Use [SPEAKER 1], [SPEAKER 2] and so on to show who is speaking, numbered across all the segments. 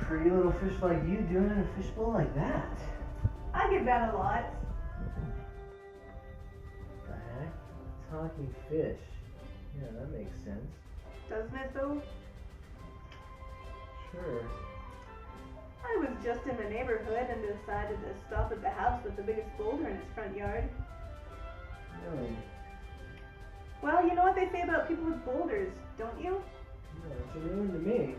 [SPEAKER 1] pretty little fish like you doing in a fishbowl like that?
[SPEAKER 2] I get that a lot.
[SPEAKER 1] What the heck? Talking fish. Yeah, that makes sense.
[SPEAKER 2] Doesn't it though?
[SPEAKER 1] Sure.
[SPEAKER 2] I was just in the neighborhood and decided to stop at the house with the biggest boulder in its front yard.
[SPEAKER 1] Really?
[SPEAKER 2] Well, you know what they say about people with boulders, don't you?
[SPEAKER 1] No, it's a new one to me.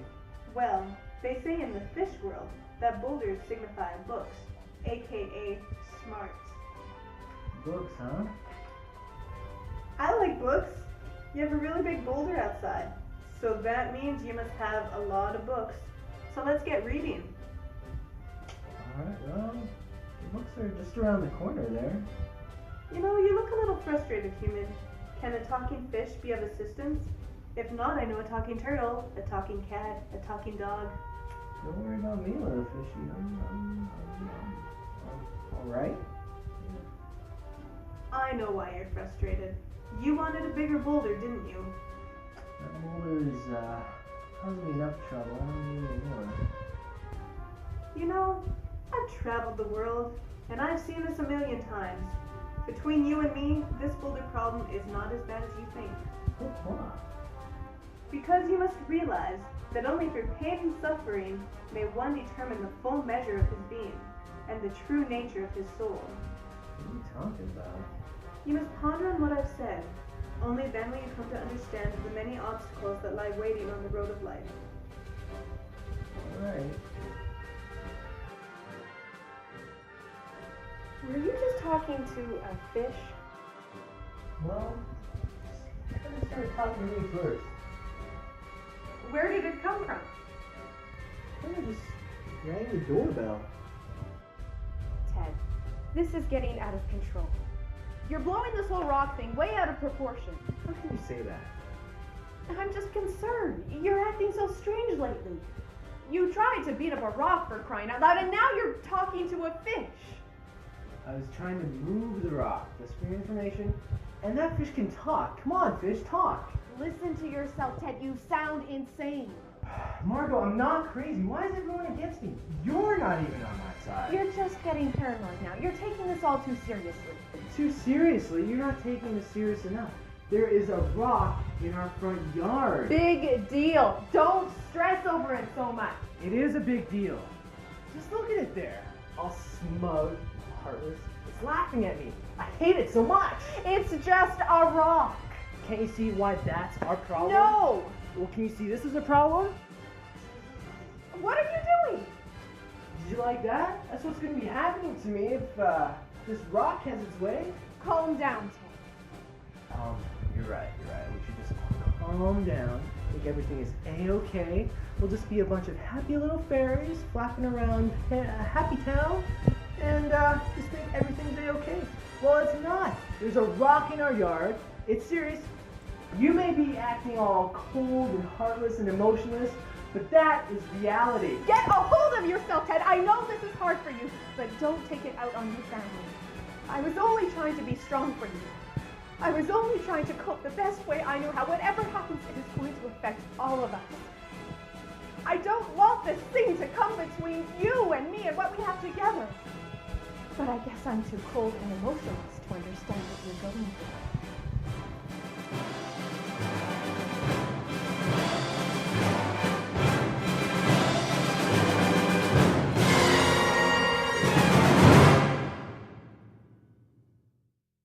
[SPEAKER 2] Well, they say in the fish world that boulders signify books, aka smarts.
[SPEAKER 1] Books, huh?
[SPEAKER 2] I like books. You have a really big boulder outside, so that means you must have a lot of books. So let's get reading.
[SPEAKER 1] Alright, well, the books are just around the corner there.
[SPEAKER 2] You know, you look a little frustrated, human. Can a talking fish be of assistance? If not, I know a talking turtle, a talking cat, a talking dog.
[SPEAKER 1] Don't worry about me, little fishy. I'm alright.
[SPEAKER 2] I know why you're frustrated. You wanted a bigger boulder, didn't you?
[SPEAKER 1] That boulder is causing me enough trouble. I don't need any more.
[SPEAKER 2] You know, I've traveled the world, and I've seen this a million times. Between you and me, this boulder problem is not as bad as you think.
[SPEAKER 1] Why?
[SPEAKER 2] Because you must realize that only through pain and suffering may one determine the full measure of his being and the true nature of his soul.
[SPEAKER 1] What are you talking about?
[SPEAKER 2] You must ponder on what I've said. Only then will you come to understand the many obstacles that lie waiting on the road of life.
[SPEAKER 1] Alright.
[SPEAKER 3] Were you just talking to a fish?
[SPEAKER 1] Well, you gotta start talking to me first.
[SPEAKER 2] Where did it come from?
[SPEAKER 1] I just rang the doorbell.
[SPEAKER 3] Ted, this is getting out of control. You're blowing this whole rock thing way out of proportion.
[SPEAKER 1] How can you say that?
[SPEAKER 3] I'm just concerned. You're acting so strange lately. You tried to beat up a rock for crying out loud, and now you're talking to a fish.
[SPEAKER 1] I was trying to move the rock, just for your information. And that fish can talk. Come on, fish, talk.
[SPEAKER 3] Listen to yourself, Ted. You sound insane.
[SPEAKER 1] Margot, I'm not crazy. Why is everyone against me? You're not even on my side.
[SPEAKER 3] You're just getting paranoid now. You're taking this all too seriously.
[SPEAKER 1] Too seriously? You're not taking this serious enough. There is a rock in our front yard.
[SPEAKER 3] Big deal. Don't stress over it so much.
[SPEAKER 1] It is a big deal. Just look at it there. All smug, heartless. It's laughing at me. I hate it so much.
[SPEAKER 3] It's just a rock.
[SPEAKER 1] Can't you see why that's our problem?
[SPEAKER 3] No!
[SPEAKER 1] Well, can you see this is a problem?
[SPEAKER 3] What are you doing?
[SPEAKER 1] Did you like that? That's what's going to be happening to me if this rock has its way.
[SPEAKER 3] Calm down, Ted.
[SPEAKER 1] You're right. We should just calm down. Think everything is A-okay. We'll just be a bunch of happy little fairies flapping around Happy Town and just think everything's A-okay. Well, it's not. There's a rock in our yard. It's serious. You may be acting all cold and heartless and emotionless, but that is reality.
[SPEAKER 3] Get a hold of yourself, Ted. I know this is hard for you, but don't take it out on your family. I was only trying to be strong for you. I was only trying to cope the best way I knew how. Whatever happens, it is going to affect all of us. I don't want this thing to come between you and me and what we have together. But I guess I'm too cold and emotionless to understand what you're going through.